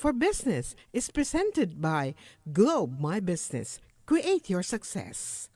for Business is presented by Globe My Business. Create your success.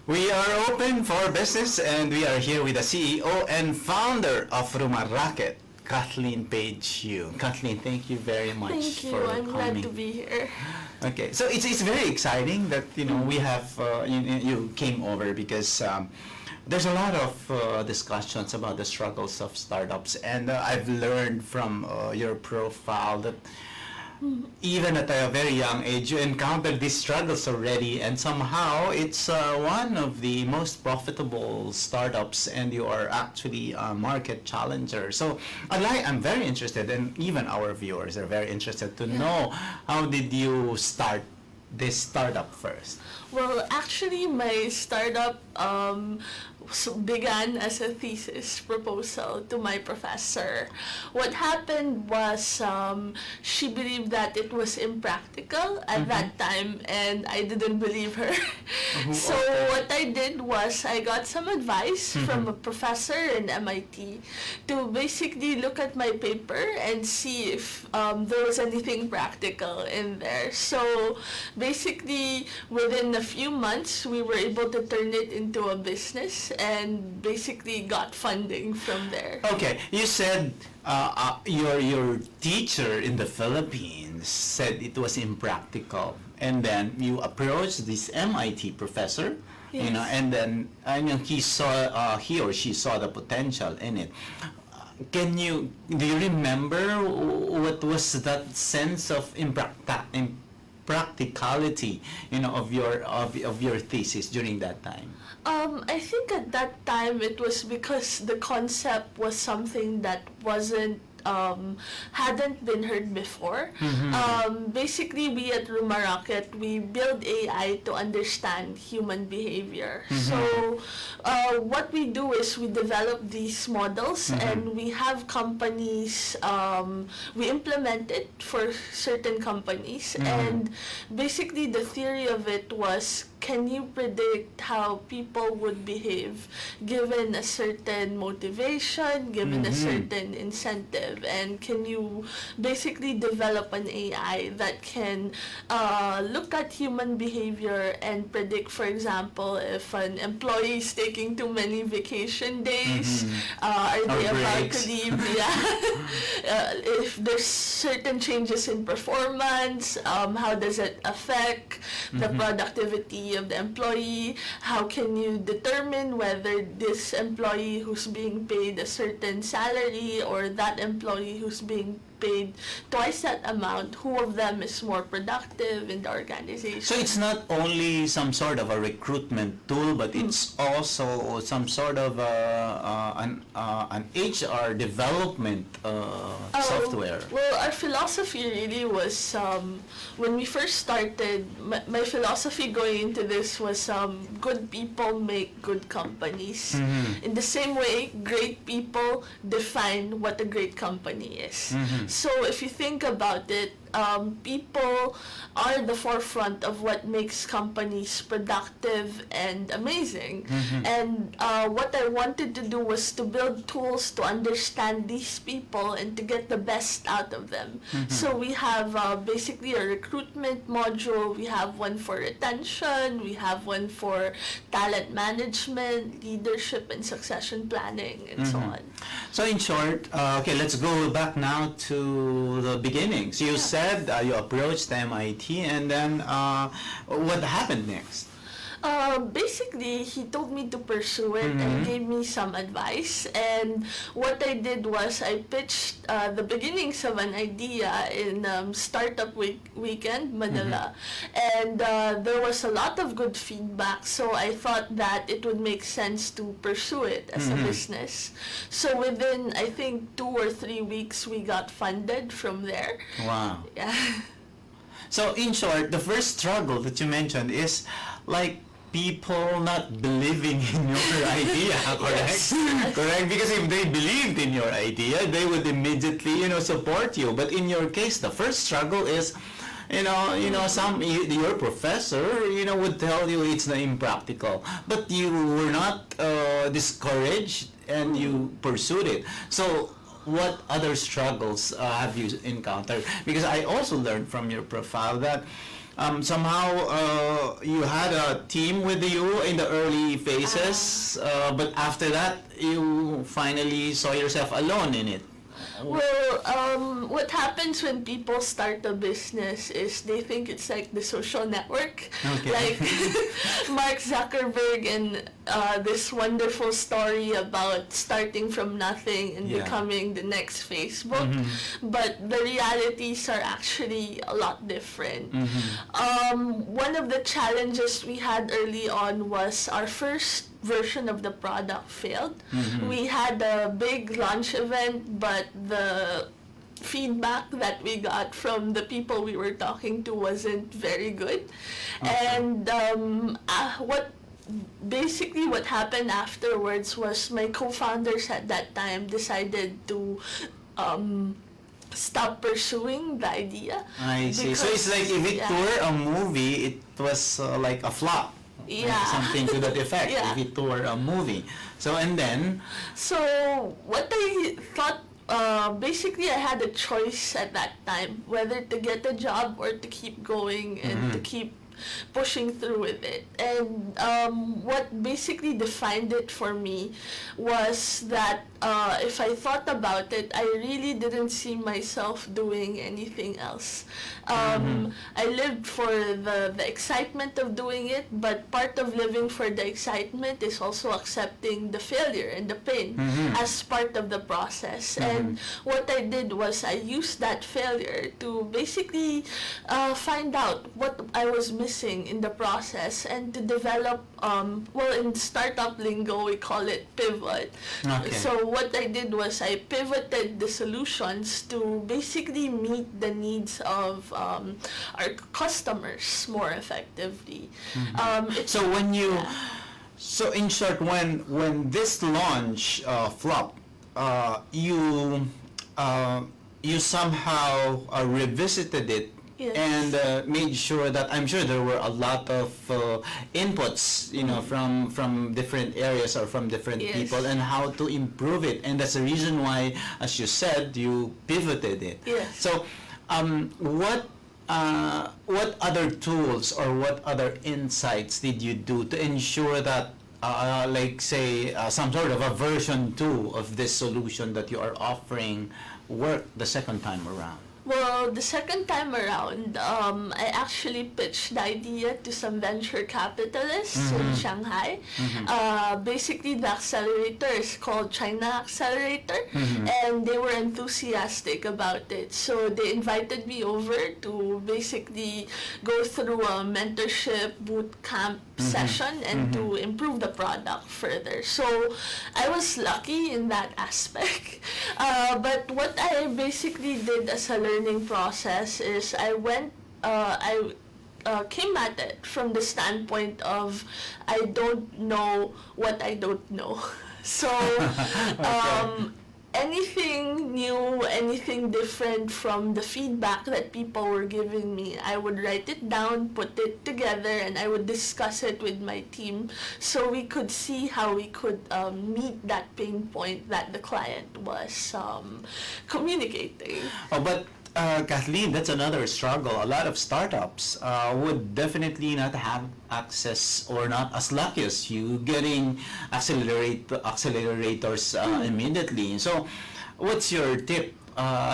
We are open for business, and we are here with the CEO and founder of Rumaraket, Kathleen Paige. Kathleen, thank you very much Thank you. for I'm coming. glad to be here. Okay, so it's very exciting that we have you came over because there's a lot of discussions about the struggles of startups, and I've learned from your profile that even at a very young age, you encountered these struggles already, and somehow it's one of the most profitable startups, and you are actually a market challenger. So I'm very interested, and even our viewers are very interested to know, how did you start this startup first? Well, actually, my startup began as a thesis proposal to my professor. What happened was she believed that it was impractical at that time, and I didn't believe her. So what I did was I got some advice from a professor in MIT to basically look at my paper and see if there was anything practical in there. So basically, within a few months, we were able to turn it into a business and basically got funding from there. Okay, you said your teacher in the Philippines said it was impractical, and then you approached this MIT professor, Yes. and then he or she saw the potential in it. Do you remember what was that sense of practicality, of your thesis during that time? I think at that time it was because the concept was something that hadn't been heard before. Basically, we at Rumaraket, we build AI to understand human behavior. So what we do is we develop these models, and we have companies, we implement it for certain companies, and basically the theory of it was, can you predict how people would behave given a certain motivation, given a certain incentive, and can you basically develop an AI that can look at human behavior and predict, for example, if an employee is taking too many vacation days, are they about to leave? If there's certain changes in performance, how does it affect the productivity of the employee? How can you determine whether this employee who's being paid a certain salary or that employee who's being paid twice that amount, who of them is more productive in the organization? So it's not only some sort of a recruitment tool, but it's also some sort of an HR development software. Well, our philosophy really was, when we first started, my philosophy going into this was, good people make good companies. In the same way, great people define what a great company is. So if you think about it, people are the forefront of what makes companies productive and amazing. And what I wanted to do was to build tools to understand these people and to get the best out of them. So we have basically a recruitment module, we have one for retention, we have one for talent management, leadership and succession planning, and so on. So in short, okay, let's go back now to the beginnings. You said you approached MIT, and then what happened next? Basically, he told me to pursue it and gave me some advice. And what I did was I pitched the beginnings of an idea in Startup Weekend, Manila. And there was a lot of good feedback, so I thought that it would make sense to pursue it as a business. So within, I think, 2 or 3 weeks, we got funded from there. Wow. Yeah. So in short, the first struggle that you mentioned is like people not believing in your idea, correct? Correct, because if they believed in your idea, they would immediately, support you. But in your case, the first struggle is, your professor, would tell you it's not impractical, but you were not discouraged and you pursued it. So what other struggles have you encountered? Because I also learned from your profile that somehow you had a team with you in the early phases, but after that you finally saw yourself alone in it. Well, what happens when people start a business is they think it's like the social network. Okay. Like Mark Zuckerberg and this wonderful story about starting from nothing and becoming the next Facebook. But the realities are actually a lot different. One of the challenges we had early on was our first version of the product failed. We had a big launch event, but the feedback that we got from the people we were talking to wasn't very good. And what happened afterwards was my co-founders at that time decided to stop pursuing the idea. I see. So it's like if it were a movie, it was like a flop. Yeah. Something to that effect. Yeah. If it were a movie. So and then. So what I thought, basically I had a choice at that time whether to get a job or to keep going and to keep pushing through with it. And what basically defined it for me was that if I thought about it, I really didn't see myself doing anything else. I lived for the excitement of doing it, but part of living for the excitement is also accepting the failure and the pain as part of the process. And what I did was I used that failure to basically find out what I was missing in the process and to develop, in startup lingo we call it pivot. Okay. So what I did was I pivoted the solutions to basically meet the needs of our customers more effectively. So when you, so in short, when this launch flopped, you somehow revisited it. Yes. And made sure that I'm sure there were a lot of inputs, from different areas or from different people, and how to improve it. And that's the reason why, as you said, you pivoted it. Yes. So, what other tools or what other insights did you do to ensure that, like say, some sort of a version 2 of this solution that you are offering worked the second time around? Well, the second time around, I actually pitched the idea to some venture capitalists in Shanghai. Basically, the accelerator is called China Accelerator, and they were enthusiastic about it. So they invited me over to basically go through a mentorship boot camp session and to improve the product further. So I was lucky in that aspect. But what I basically did as a learning process is I came at it from the standpoint of I don't know what I don't know. So anything new, anything different from the feedback that people were giving me, I would write it down, put it together, and I would discuss it with my team so we could see how we could meet that pain point that the client was communicating. Oh, but Kathleen, that's another struggle. A lot of startups would definitely not have access or not as lucky as you getting accelerators immediately. So, what's your tip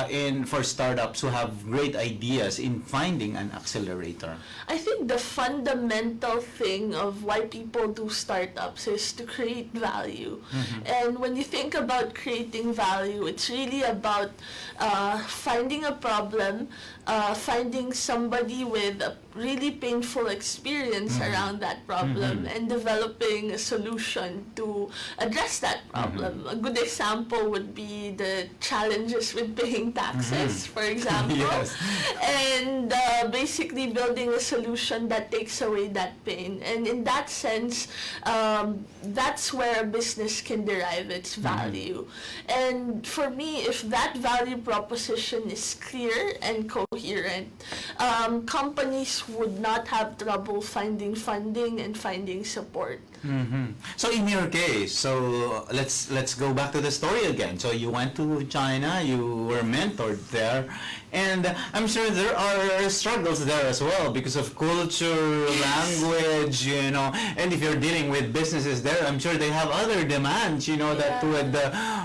in for startups who have great ideas in finding an accelerator? I think the fundamental thing of why people do startups is to create value. And when you think about creating value, it's really about finding a problem, finding somebody with a really painful experience around that problem, and developing a solution to address that problem. A good example would be the challenges with paying taxes, for example. Yes. And basically building a solution that takes away that pain. And in that sense, that's where a business can derive its value. And for me, if that value proposition is clear and coherent, companies would not have trouble finding funding and finding support. So in your case, so let's go back to the story again. So you went to China, you were mentored there, and I'm sure there are struggles there as well because of culture, language, you know. And if you're dealing with businesses there, I'm sure they have other demands, you know, that would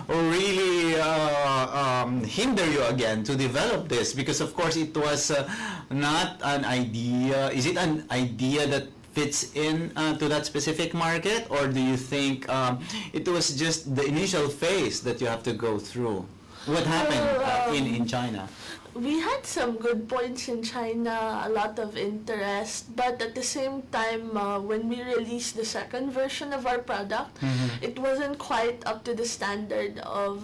really hinder you again to develop this because of course it was not an idea. Is it an idea that fits in to that specific market, or do you think it was just the initial phase that you have to go through? What happened in China? We had some good points in China, a lot of interest, but at the same time, when we released the second version of our product, it wasn't quite up to the standard of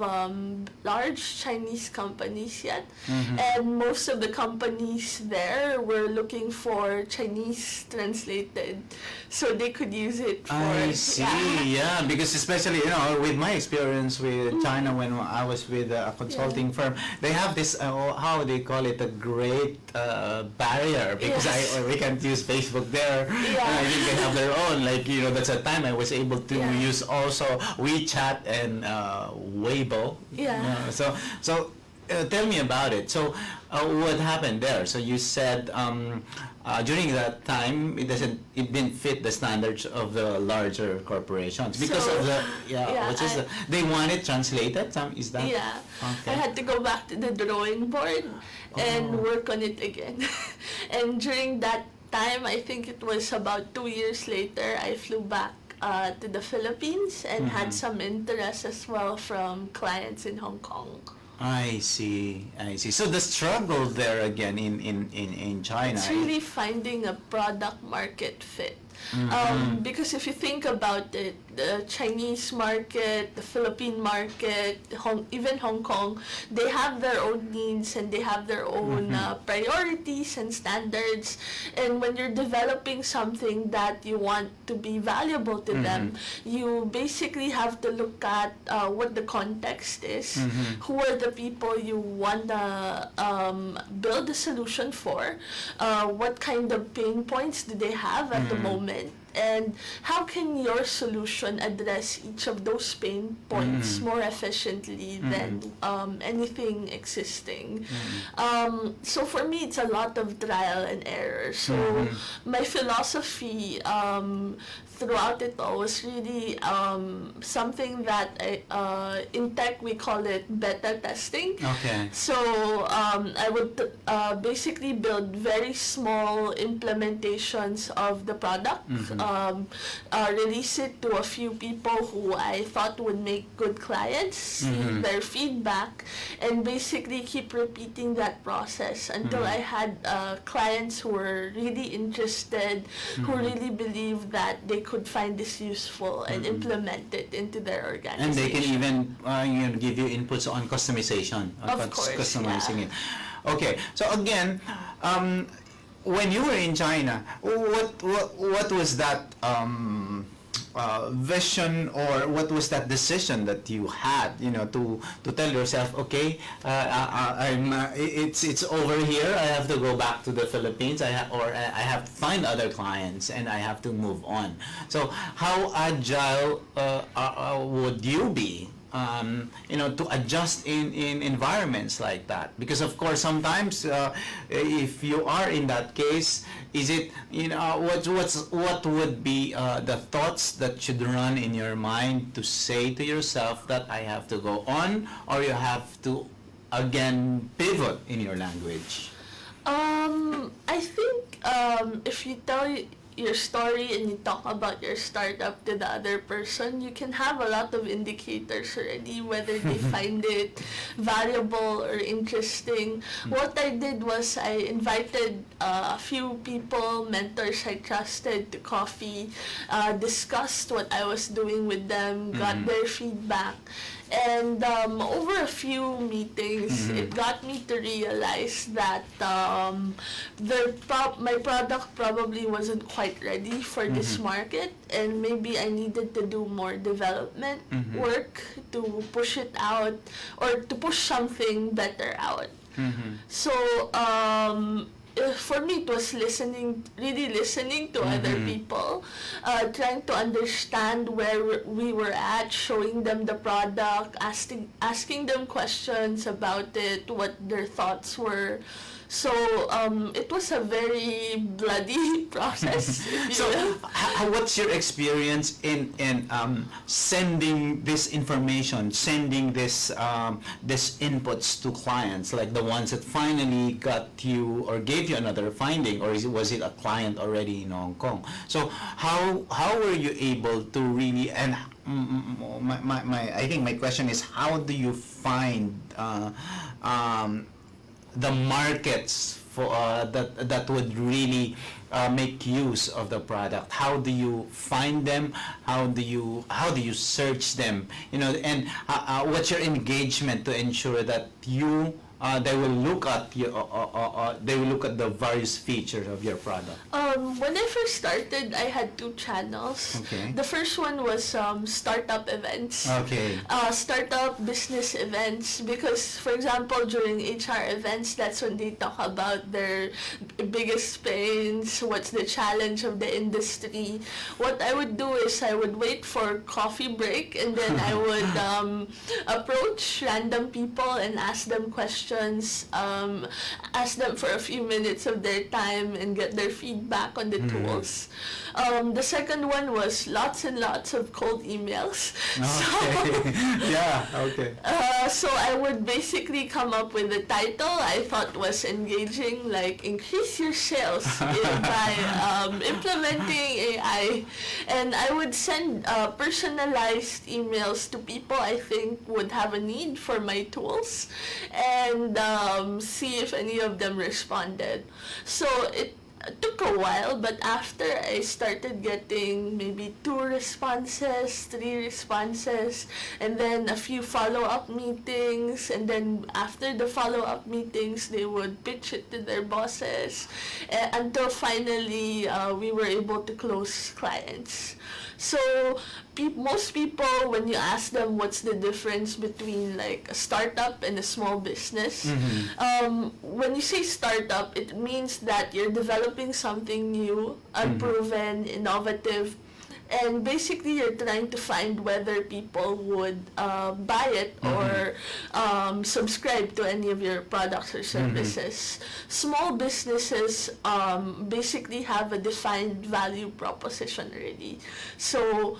large Chinese companies yet. And most of the companies there were looking for Chinese translated so they could use it for... I see, yeah, because especially, you know, with my experience with China when I was with a consulting firm, they have this, how they call it, a great barrier because we can't use Facebook there. I think they have their own, like, you know, that's a time I was able to use also WeChat and Weibo. So tell me about it. So what happened there? So you said during that time it didn't fit the standards of the larger corporations because of the they want it translated. Is that? Yeah. Okay. I had to go back to the drawing board and work on it again. And during that time, I think it was about 2 years later, I flew back to the Philippines and had some interest as well from clients in Hong Kong. I see. So the struggle there again in China. It's really finding a product market fit. Because if you think about it, the Chinese market, the Philippine market, even Hong Kong, they have their own needs and they have their own priorities and standards. And when you're developing something that you want to be valuable to them, you basically have to look at what the context is, who are the people you want to build a solution for, what kind of pain points do they have at the moment, and how can your solution address each of those pain points more efficiently than anything existing. So for me, it's a lot of trial and error. So my philosophy throughout it all was really something that in tech we call it beta testing. Okay. So I would basically build very small implementations of the product, release it to a few people who I thought would make good clients, see their feedback, and basically keep repeating that process until I had clients who were really interested, who really believed that they could find this useful and implement it into their organization. And they can even give you inputs on customization, Of course, customizing it. Okay, so again, when you were in China, what was that vision, or what was that decision that you had, to tell yourself, okay, it's over here. I have to go back to the Philippines. I have to find other clients, and I have to move on. So how agile would you be? To adjust in environments like that, because of course sometimes if you are in that case, is it what would be the thoughts that should run in your mind to say to yourself that I have to go on, or you have to again pivot in your language? I think if you tell your story and you talk about your startup to the other person, you can have a lot of indicators already, whether they find it valuable or interesting. What I did was I invited a few people, mentors I trusted, to coffee, discussed what I was doing with them, got their feedback. And over a few meetings, it got me to realize that my product probably wasn't quite ready for this market, and maybe I needed to do more development work to push it out, or to push something better out. So for me, it was really listening to other people, trying to understand where we were at, showing them the product, asking them questions about it, what their thoughts were. So it was a very bloody process. If you So, will. what's your experience in sending this information, sending this inputs to clients, like the ones that finally got you or gave you another finding, or was it a client already in Hong Kong? So, how were you able to really, and I think my question is, how do you find the markets for that would really make use of the product? How do you find them? How do you search them? And what's your engagement to ensure that they will look at the various features of your product? When I first started, I had two channels. Okay. The first one was startup events. Okay. Startup business events, because, for example, during HR events, that's when they talk about their biggest pains, what's the challenge of the industry. What I would do is I would wait for coffee break, and then I would approach random people and ask them questions, ask them for a few minutes of their time and get their feedback on the tools. The second one was lots and lots of cold emails. Okay. Yeah. Okay. So I would basically come up with a title I thought was engaging, like increase your sales by implementing AI, and I would send personalized emails to people I think would have a need for my tools, and see if any of them responded. So it took a while, but after I started getting maybe 2 responses, 3 responses, and then a few follow-up meetings, and then after the follow-up meetings, they would pitch it to their bosses, until finally we were able to close clients. So most people, when you ask them what's the difference between like a startup and a small business, when you say startup, it means that you're developing something new, unproven, innovative, and basically you're trying to find whether people would buy it or subscribe to any of your products or services. Small businesses basically have a defined value proposition already. So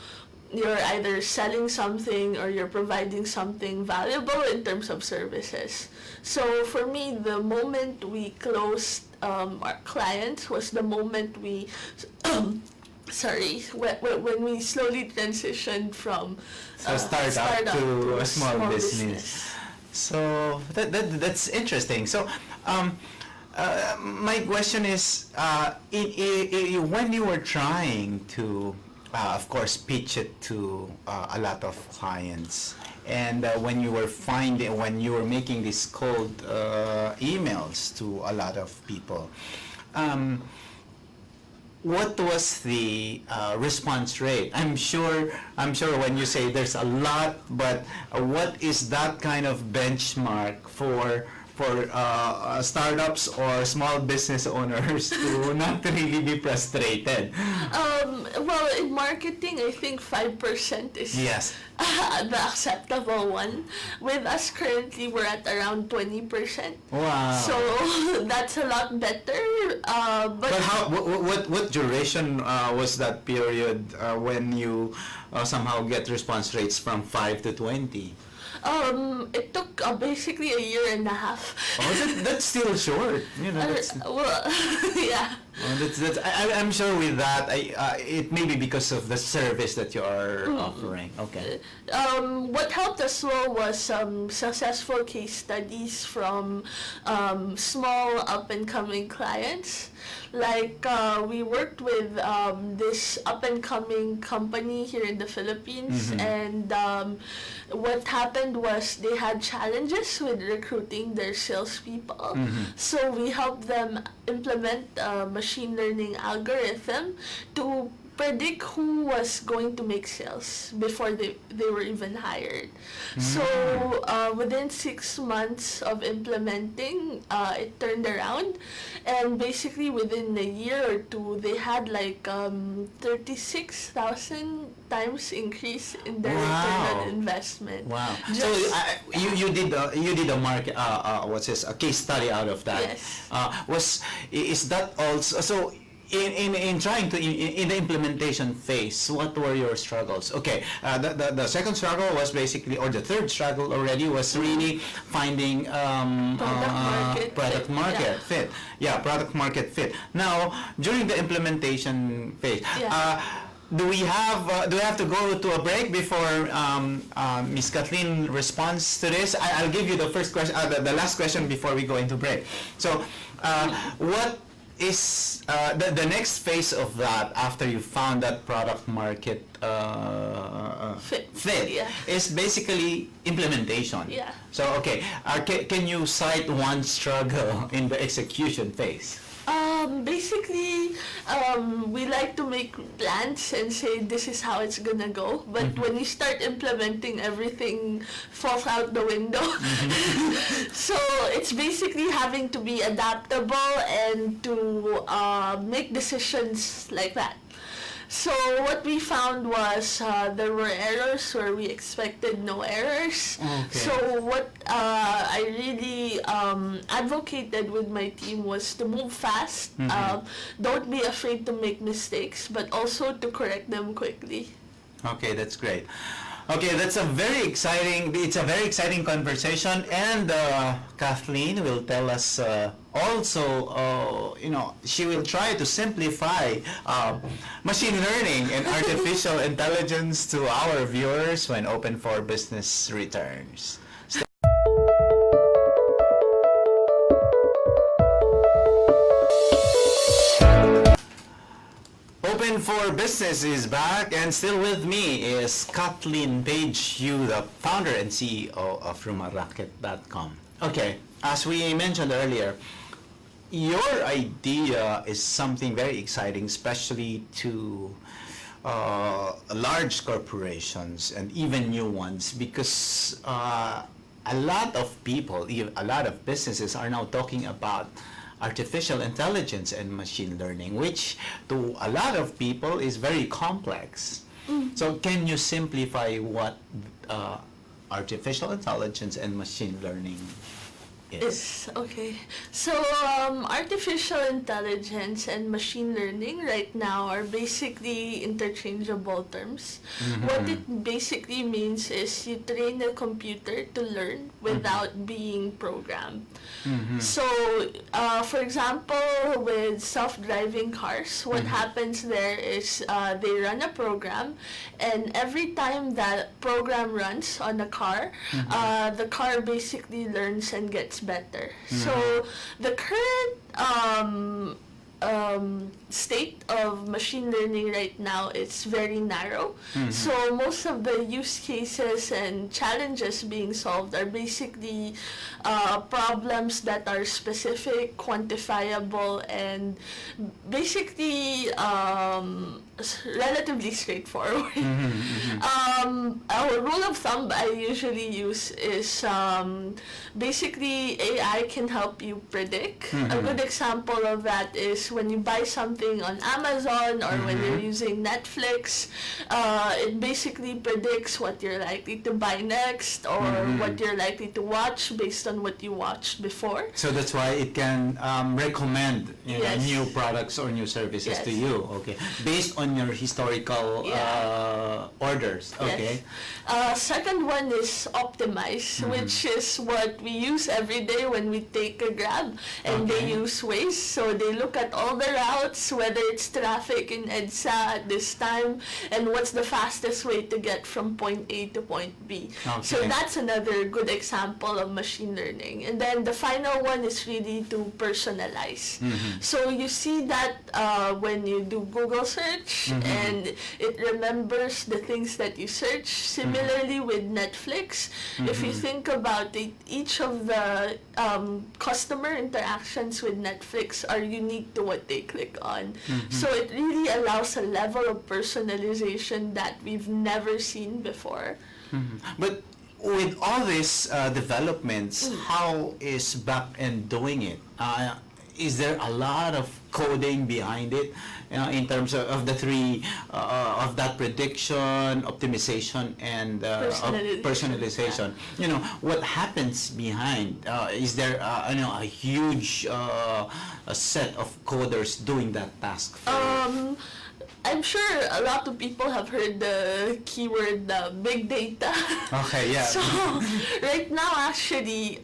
you're either selling something or you're providing something valuable in terms of services. So for me, the moment we closed our clients was the moment we when we slowly transitioned from Startup to a small business. So that's interesting. So my question is, when you were trying to, of course, pitch it to a lot of clients, and when you were making these cold emails to a lot of people, what was the response rate? I'm sure when you say there's a lot, but what is that kind of benchmark for startups or small business owners to not really be frustrated? Well, in marketing, I think 5% is Yes. the acceptable one. With us currently, we're at around 20%. Wow. So that's a lot better. But But how? What duration was that period when you somehow get response rates from 5 to 20? it took basically a year and a half. Oh, that's still short. You know, that's, Well, yeah. I'm sure with that, it may be because of the service that you are offering. Okay. What helped us well was some successful case studies from small up-and-coming clients. Like, we worked with this up-and-coming company here in the Philippines, and what happened was they had challenges with recruiting their salespeople. So we helped them implement a machine learning algorithm to predict who was going to make sales before they were even hired. So within 6 months of implementing, it turned around, and basically within a year or two, they had like 36,000 times increase in their return on investment. Wow. Just- So you did a market what's this, a case study out of that? Yes. Is that also so? In trying to in the implementation phase, what were your struggles? Okay, the second struggle was basically, or the third struggle already was really finding product market fit. Yeah, product market fit. Now during the implementation phase, Yeah. do we have to go to a break before Miss Kathleen responds to this? I'll give you the first question, the last question before we go into break. So, what is the next phase of that after you found that product market fit Yeah. is basically implementation. Yeah. So okay, can you cite one struggle in the execution phase? Basically, we like to make plans and say this is how it's gonna go. But when you start implementing, everything falls out the window. So it's basically having to be adaptable and to make decisions like that. So what we found was there were errors where we expected no errors. Okay. So what I really advocated with my team was to move fast. Don't be afraid to make mistakes, but also to correct them quickly. Okay, that's great. Okay, it's a very exciting conversation, and Kathleen will tell us also, she will try to simplify machine learning and artificial intelligence to our viewers when Open for Business returns. Open for Business is back, and still with me is Kathleen Paige, the founder and CEO of Rumaracket.com. Okay, as we mentioned earlier, your idea is something very exciting, especially to large corporations and even new ones, because a lot of people, a lot of businesses are now talking about artificial intelligence and machine learning, which to a lot of people is very complex. So can you simplify what artificial intelligence and machine learning is? Okay. So artificial intelligence and machine learning right now are basically interchangeable terms. What it basically means is you train a computer to learn without being programmed. So for example, with self-driving cars, what happens there is they run a program, and every time that program runs on a car, the car basically learns and gets better. So the current state of machine learning right now, it's very narrow. So most of the use cases and challenges being solved are basically problems that are specific, quantifiable, and basically relatively straightforward. A rule of thumb I usually use is basically AI can help you predict. A good example of that is when you buy something on Amazon or when you're using Netflix, it basically predicts what you're likely to buy next or what you're likely to watch based on what you watched before. So that's why it can recommend Yes. new products or new services to Yes. you. Okay, based on your historical orders. Okay. Second one is optimize, which is what we use every day when we take a Grab, and they use Waze. So they look at all the routes, whether it's traffic in EDSA at this time, and what's the fastest way to get from point A to point B. So Okay. that's another good example of machine learning. And then the final one is really to personalize. So you see that when you do Google search and it remembers the things that you search. Similarly with Netflix, if you think about it, each of the customer interactions with Netflix are unique to what they click on. So it really allows a level of personalization that we've never seen before. But with all these developments, how is back-end doing it? Is there a lot of coding behind it in terms of the three of that prediction, optimization, and personalization? You know, what happens behind? Is there a huge a set of coders doing that task for you? I'm sure a lot of people have heard the keyword big data. Okay, yeah. So right now, actually,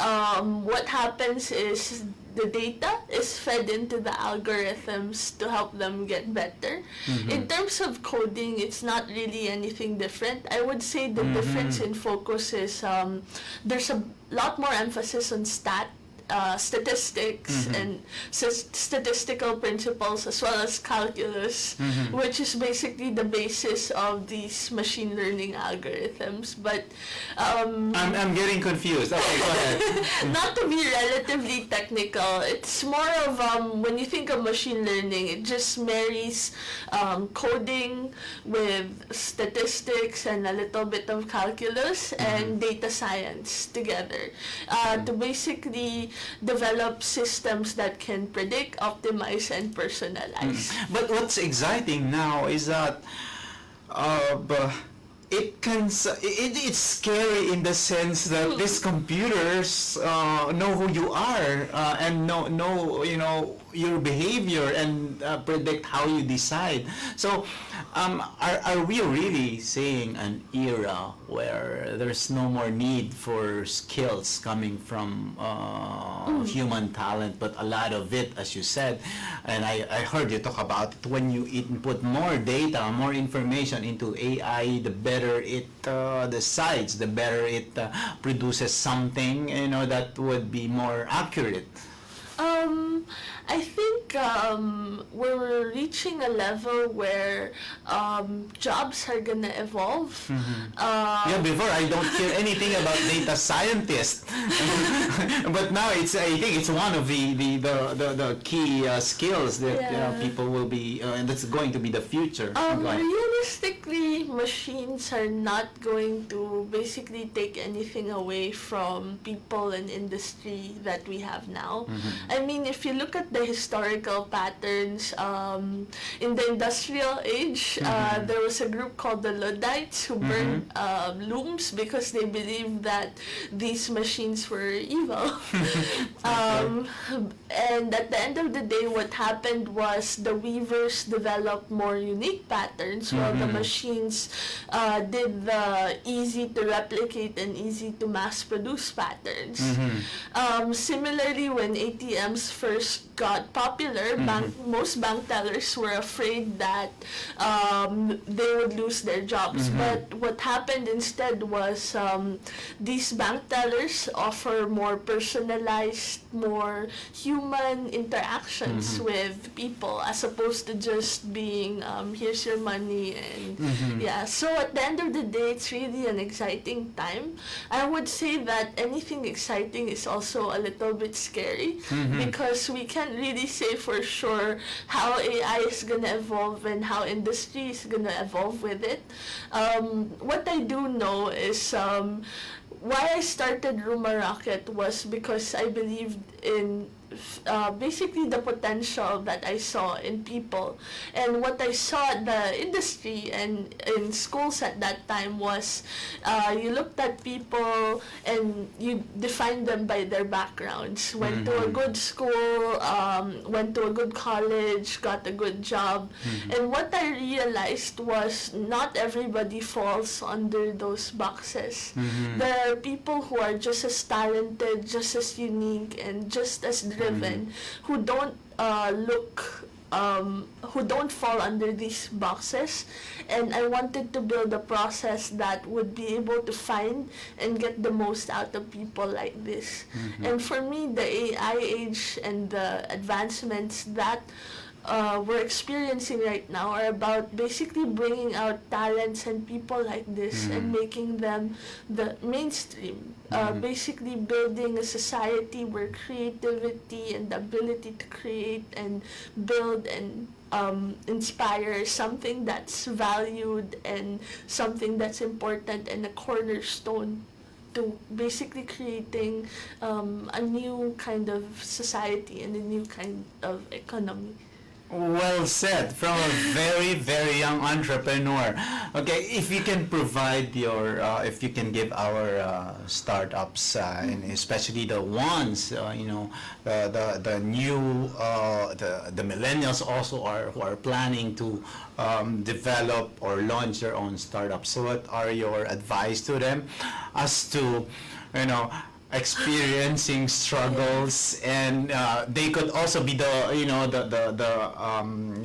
what happens is the data is fed into the algorithms to help them get better. In terms of coding, it's not really anything different. I would say the difference in focus is there's a lot more emphasis on statistics and statistical principles as well as calculus, which is basically the basis of these machine learning algorithms. But I'm getting confused. Okay, go ahead. not to be relatively technical, it's more of when you think of machine learning, it just marries coding with statistics and a little bit of calculus and data science together to basically develop systems that can predict, optimize, and personalize. But what's exciting now is that it's scary in the sense that these computers know who you are and know your behavior and predict how you decide. So are we really seeing an era where there's no more need for skills coming from human talent, but a lot of it, as you said, and I heard you talk about it, when you input more data, more information into AI, the better it decides, the better it produces something that would be more accurate. I think we're reaching a level where jobs are gonna evolve. Before I don't hear anything about data scientists, but now I think it's one of the key skills that people will be, and that's going to be the future. Realistically, machines are not going to basically take anything away from people and industry that we have now. I mean, if you look at the historical patterns, in the industrial age, there was a group called the Luddites who burned looms because they believed that these machines were evil. And at the end of the day, what happened was the weavers developed more unique patterns while the machines did the easy to replicate and easy to mass produce patterns. Similarly, when ATMs first got popular, most bank tellers were afraid that they would lose their jobs. But what happened instead was these bank tellers offer more personalized, more human human interactions with people, as opposed to just being here's your money and yeah. So at the end of the day, it's really an exciting time. I would say that anything exciting is also a little bit scary because we can't really say for sure how AI is gonna evolve and how industry is gonna evolve with it. What I do know is why I started Ruma Rocket was because I believed in basically the potential that I saw in people. And what I saw at the industry and in schools at that time was you looked at people and you defined them by their backgrounds. Went to a good school, went to a good college, got a good job. And what I realized was not everybody falls under those boxes. There are people who are just as talented, just as unique, and just as driven, who don't who don't fall under these boxes. And I wanted to build a process that would be able to find and get the most out of people like this. And for me, the AI age and the advancements that we're experiencing right now are about basically bringing out talents and people like this and making them the mainstream. Basically building a society where creativity and the ability to create and build and inspire something that's valued and something that's important and a cornerstone to basically creating a new kind of society and a new kind of economy. Well said from a very, very young entrepreneur. Okay, if you can provide your, if you can give our startups, and especially the ones, the new, the millennials also who are planning to develop or launch their own startups. So what are your advice to them as to, experiencing struggles, and they could also be the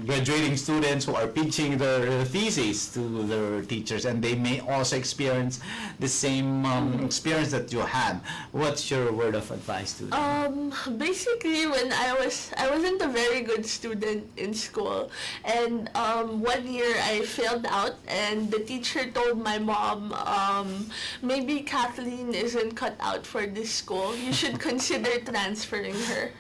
graduating students who are pitching their thesis to their teachers, and they may also experience the same experience that you had. What's your word of advice to them? Basically, when I wasn't a very good student in school, and one year I failed out, and the teacher told my mom, maybe Kathleen isn't cut out for this school. You should consider transferring her.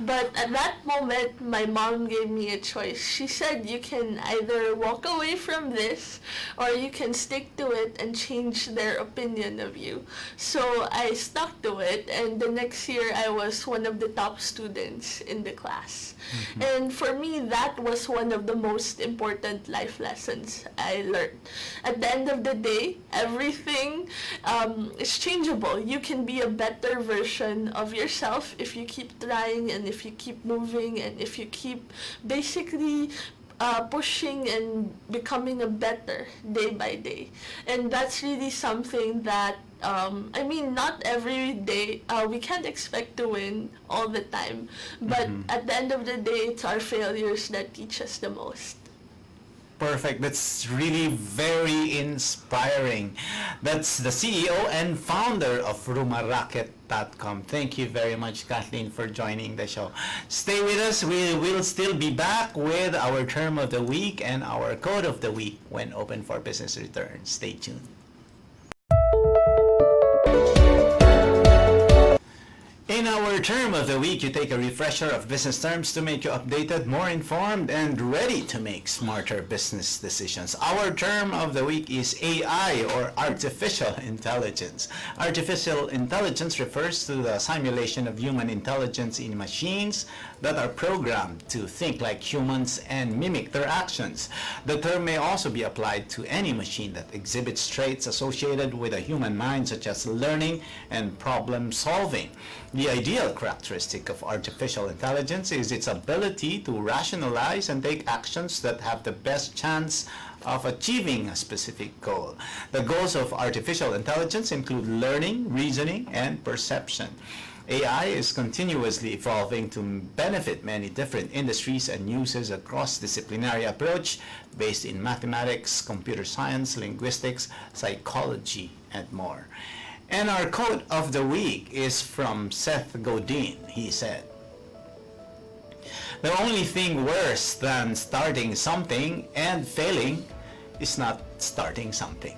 But at that moment, my mom gave me a choice. She said, you can either walk away from this, or you can stick to it and change their opinion of you. So I stuck to it, and the next year I was one of the top students in the class. And for me, that was one of the most important life lessons I learned. At the end of the day, everything is changeable. You can be a better version of yourself if you keep trying and if you keep moving and if you keep basically pushing and becoming a better day by day. And that's really something that not every day, we can't expect to win all the time, but at the end of the day, it's our failures that teach us the most. Perfect. That's really very inspiring. That's the CEO and founder of RumaRocket.com. Thank you very much, Kathleen, for joining the show. Stay with us. We will still be back with our term of the week and our code of the week when open for business return. Stay tuned. In our term of the week, you take a refresher of business terms to make you updated, more informed, and ready to make smarter business decisions. Our term of the week is AI, or artificial intelligence. Artificial intelligence refers to the simulation of human intelligence in machines that are programmed to think like humans and mimic their actions. The term may also be applied to any machine that exhibits traits associated with a human mind, such as learning and problem solving. The ideal characteristic of artificial intelligence is its ability to rationalize and take actions that have the best chance of achieving a specific goal. The goals of artificial intelligence include learning, reasoning, and perception. AI is continuously evolving to benefit many different industries and uses a cross-disciplinary approach based in mathematics, computer science, linguistics, psychology, and more. And our quote of the week is from Seth Godin. He said, The only thing worse than starting something and failing is not starting something.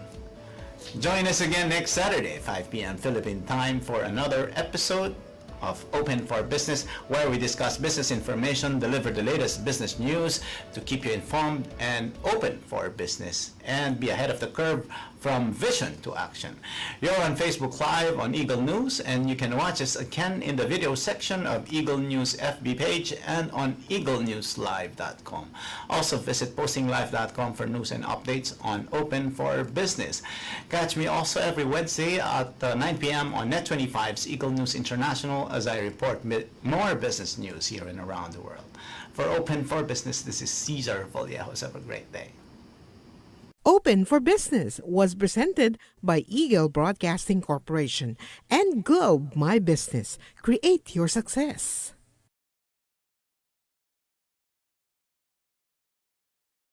Join us again next Saturday, 5 p.m. Philippine time for another episode of Open for Business, where we discuss business information, deliver the latest business news to keep you informed and open for business and be ahead of the curve from vision to action. You're on Facebook Live on Eagle News, and you can watch us again in the video section of Eagle News FB page and on eaglenewslive.com. Also visit postinglive.com for news and updates on Open for Business. Catch me also every Wednesday at 9 p.m. on Net25's Eagle News International as I report more business news here and around the world. For Open for Business, this is Cesar Vallejos. Have a great day. Open for Business was presented by Eagle Broadcasting Corporation and Globe My Business. Create your success.